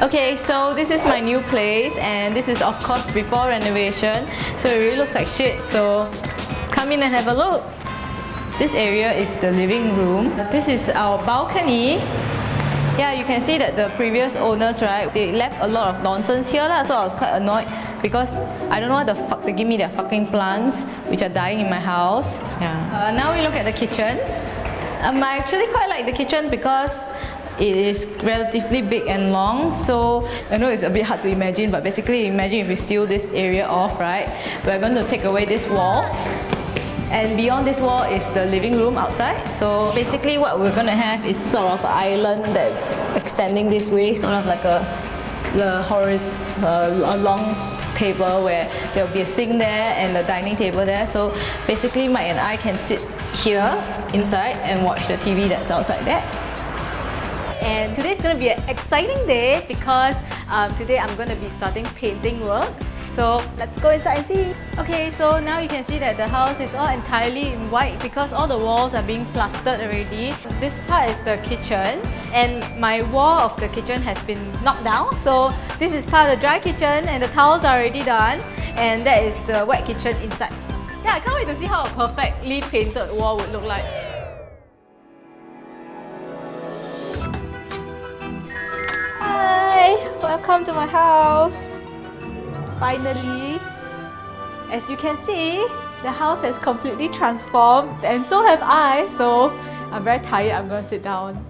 Okay, so this is my new place and this is of course before renovation, so it really looks like shit, so come in and have a look. This area is the living room. This is our balcony. Yeah, you can see that the previous owners, right, they left a lot of nonsense here, so I was quite annoyed because I don't know what the fuck they give me their fucking plants which are dying in my house. Yeah. Now we look at the kitchen. I actually quite like the kitchen because it is relatively big and long, so I know it's a bit hard to imagine, but basically imagine if we steal this area off, right? We're going to take away this wall. And beyond this wall is the living room outside. So basically what we're going to have is sort of an island that's extending this way, sort of like a long table where there will be a sink there and a dining table there. So basically Mike and I can sit here inside and watch the TV that's outside there. And today is going to be an exciting day because today I'm going to be starting painting work. So let's go inside and see. Okay, so now you can see that the house is all entirely in white because all the walls are being plastered already. This part is the kitchen and my wall of the kitchen has been knocked down. So this is part of the dry kitchen and the towels are already done, and that is the wet kitchen inside. Yeah, I can't wait to see how a perfectly painted wall would look like. Hi, welcome to my house. Finally, as you can see, the house has completely transformed and so have I. So I'm very tired, I'm going to sit down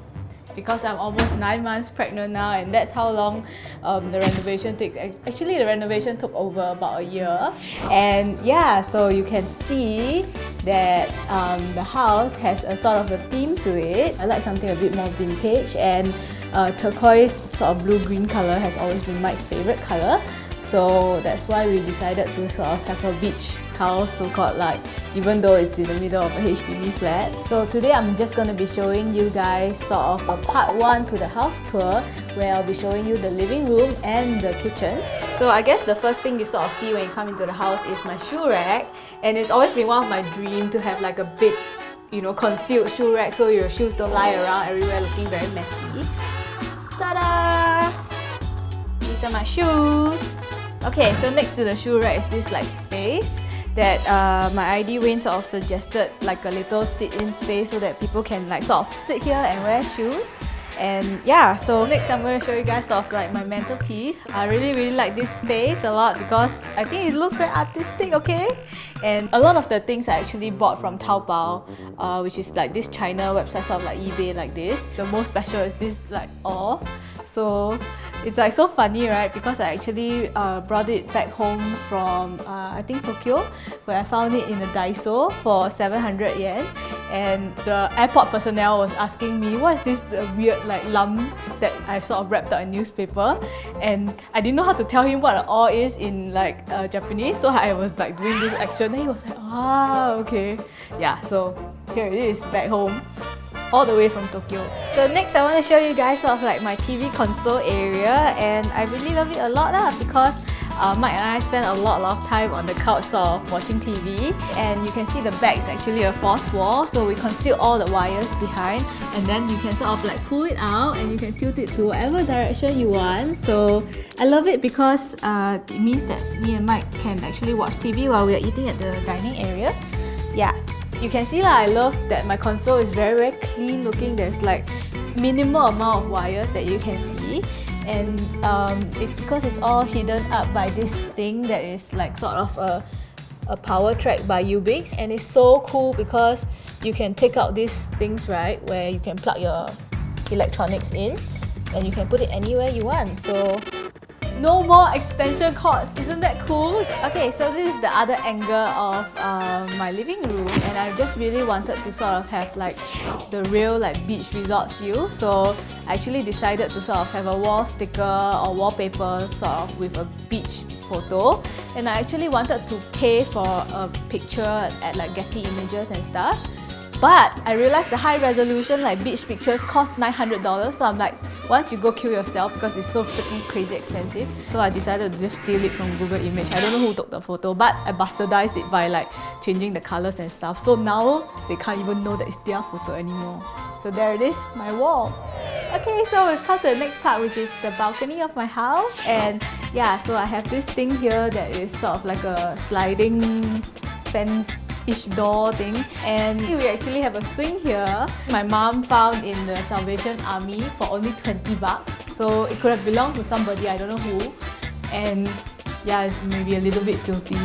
because I'm almost 9 months pregnant now, and that's how long the renovation takes. Actually, the renovation took over about a year. And yeah, so you can see that the house has a sort of a theme to it. I like something a bit more vintage, and turquoise sort of blue-green color has always been Mike's favorite color. So that's why we decided to sort of have a beach house, so-called, like, even though it's in the middle of a HDB flat. So today I'm just going to be showing you guys sort of a part 1 to the house tour, where I'll be showing you the living room and the kitchen. So I guess the first thing you sort of see when you come into the house is my shoe rack, and it's always been one of my dreams to have like a big, you know, concealed shoe rack so your shoes don't lie around everywhere looking very messy. Ta-da! These are my shoes. Okay, so next to the shoe rack is this like space that my ID Wayne sort of suggested, like a little sit-in space so that people can like sort of sit here and wear shoes. And yeah, so next I'm going to show you guys sort of like my mantelpiece. I really like this space a lot because I think it looks very artistic, okay? And a lot of the things I actually bought from Taobao, which is like this China website, sort of like eBay like this. The most special is this like all. So it's like so funny, right? Because I actually brought it back home from I think Tokyo, where I found it in a Daiso for 700 yen. And the airport personnel was asking me, what is this weird like lump that I sort of wrapped up in newspaper? And I didn't know how to tell him what an all is in like Japanese, so I was like doing this action and he was like, ah, okay. Yeah, so here it is back home, all the way from Tokyo. So next I want to show you guys sort of like my TV console area, and I really love it a lot because Mike and I spend a lot of time on the couch sort of watching TV, and you can see the back is actually a forced wall, so we conceal all the wires behind, and then you can sort of like pull it out and you can tilt it to whatever direction you want. So I love it because it means that me and Mike can actually watch TV while we are eating at the dining area. Yeah. You can see I love that my console is very clean looking. There's like minimal amount of wires that you can see, and it's because it's all hidden up by this thing that is like sort of a power track by Ubix, and it's so cool because you can take out these things, right, where you can plug your electronics in and you can put it anywhere you want. So no more extension cords, isn't that cool? Okay, so this is the other angle of my living room, and I just really wanted to sort of have like the real like beach resort feel. So I actually decided to sort of have a wall sticker or wallpaper sort of with a beach photo, and I actually wanted to pay for a picture at like Getty Images and stuff. But I realized the high resolution like beach pictures cost $900, so I'm like, why don't you go kill yourself because it's so freaking crazy expensive. So I decided to just steal it from Google Image. I don't know who took the photo, but I bastardized it by like changing the colors and stuff. So now they can't even know that it's their photo anymore. So there it is, my wall. Okay, so we've come to the next part, which is the balcony of my house. And yeah, so I have this thing here that is sort of like a sliding fence-ish door thing. And we actually have a swing here. My mom found in the Salvation Army for only 20 bucks. So it could have belonged to somebody, I don't know who. And yeah, it's maybe a little bit filthy.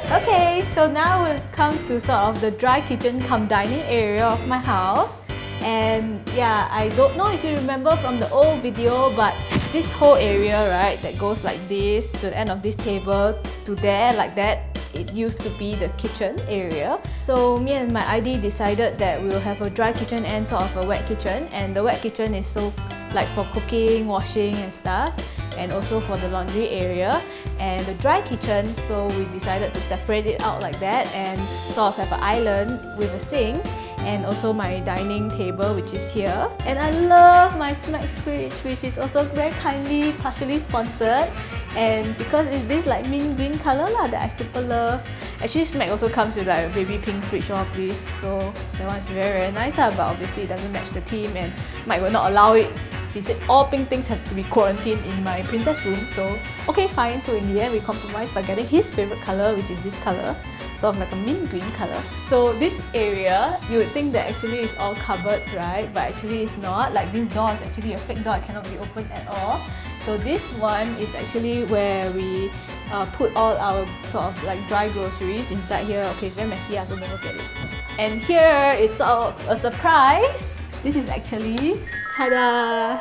Okay, so now we've come to sort of the dry kitchen cum dining area of my house. And yeah, I don't know if you remember from the old video, but this whole area, right, that goes like this to the end of this table to there like that, it used to be the kitchen area. So me and my ID decided that we'll have a dry kitchen and sort of a wet kitchen. And the wet kitchen is so like for cooking, washing and stuff, and also for the laundry area. And the dry kitchen, so we decided to separate it out like that and sort of have an island with a sink, and also my dining table, which is here. And I love my Smack fridge, which is also very kindly partially sponsored. And because it's this like mint green color lah that I super love. Actually, Smack also comes with like a baby pink fridge or please, so that one's very nice lah, but obviously it doesn't match the theme and Mike will not allow it. He said all pink things have to be quarantined in my princess room, so okay fine. So in the end we compromised by getting his favorite color, which is this color, sort of like a mint green color. So this area, you would think that actually is all cupboards, right? But actually it's not. Like this door is actually a fake door, it cannot be opened at all. So this one is actually where we put all our sort of like dry groceries inside here. Okay, it's very messy, so don't look at it. And here is sort of a surprise. This is actually, tada!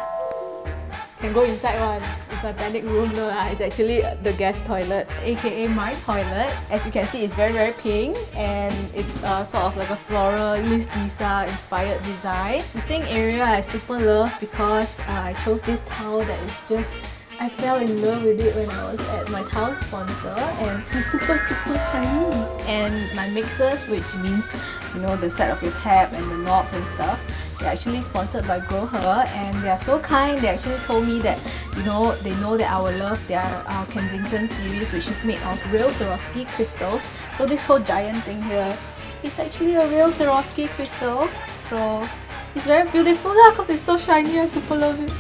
Can go inside one. It's my panic room. No, it's actually the guest toilet, aka my toilet. As you can see, it's very pink and it's sort of like a floral Liz Lisa inspired design. The sink area I super love because I chose this towel that is just, I fell in love with it when I was at my towel sponsor, and it's super shiny. And my mixers, which means, you know, the set of your tap and the knobs and stuff, they're actually sponsored by Grow Her, and they're so kind. They actually told me that, you know, they know that I will love their Kensington series, which is made of real Swarovski crystals. So this whole giant thing here is actually a real Swarovski crystal. So it's very beautiful because it's so shiny. I super love it.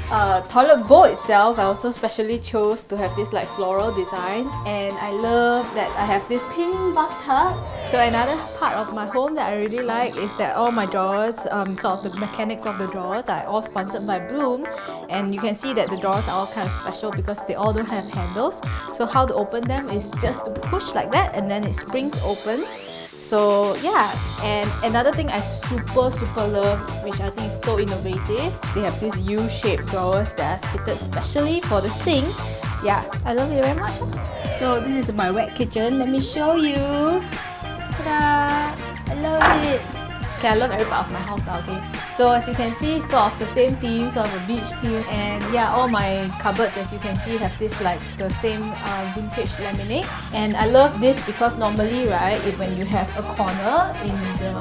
Toilet bowl itself, I also specially chose to have this like floral design, and I love that I have this pink bathtub. So another part of my home that I really like is that all my drawers, sort of the mechanics of the drawers are all sponsored by Bloom, and you can see that the drawers are all kind of special because they all don't have handles. So how to open them is just to push like that and then it springs open. So yeah, and another thing I super love, which I think is so innovative, they have these U-shaped drawers that are fitted specially for the sink. Yeah, I love it very much. So this is my wet kitchen. Let me show you. Ta-da! I love it. Okay, I love every part of my house now, okay? So as you can see, sort of the same theme, sort of a beach theme. And yeah, all my cupboards, as you can see, have this like the same vintage laminate. And I love this because normally, right, when you have a corner in the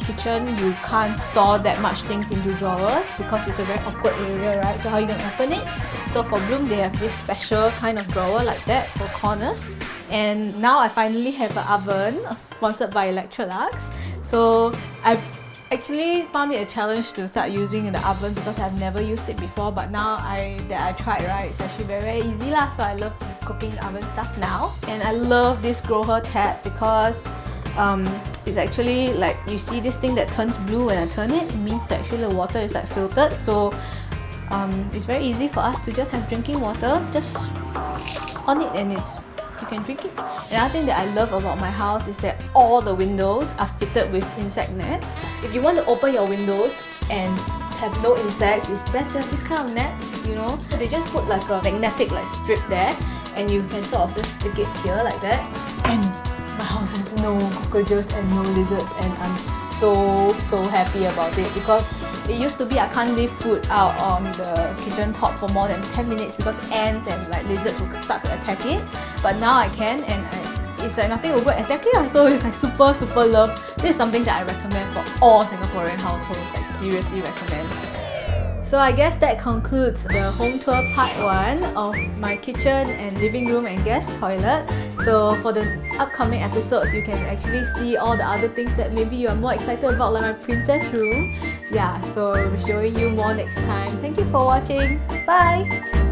kitchen, you can't store that much things into drawers because it's a very awkward area, right? So how are you gonna open it? So for Bloom, they have this special kind of drawer like that for corners. And now I finally have an oven sponsored by Electrolux. So I've actually found it a challenge to start using the oven because I've never used it before, but now that I tried, right, it's actually very easy lah. So I love cooking the oven stuff now. And I love this Grow Her tap because it's actually like, you see this thing that turns blue when I turn it, it means that actually the water is like filtered. So it's very easy for us to just have drinking water just on it, and you can drink it. Another thing that I love about my house is that all the windows are fitted with insect nets. If you want to open your windows and have no insects, it's best to have this kind of net, you know. They just put like a magnetic like strip there, and you can sort of just stick it here like that. And my house has no cockroaches and no lizards, and I'm so happy about it because it used to be I can't leave food out on the kitchen top for more than 10 minutes because ants and like lizards will start to attack it. But now I can, and it's like nothing will go and attack it, so it's like super love. This is something that I recommend for all Singaporean households, like seriously recommend. So I guess that concludes the home tour part 1 of my kitchen and living room and guest toilet. So for the upcoming episodes, you can actually see all the other things that maybe you are more excited about, like my princess room. Yeah, so I'll be showing you more next time. Thank you for watching. Bye!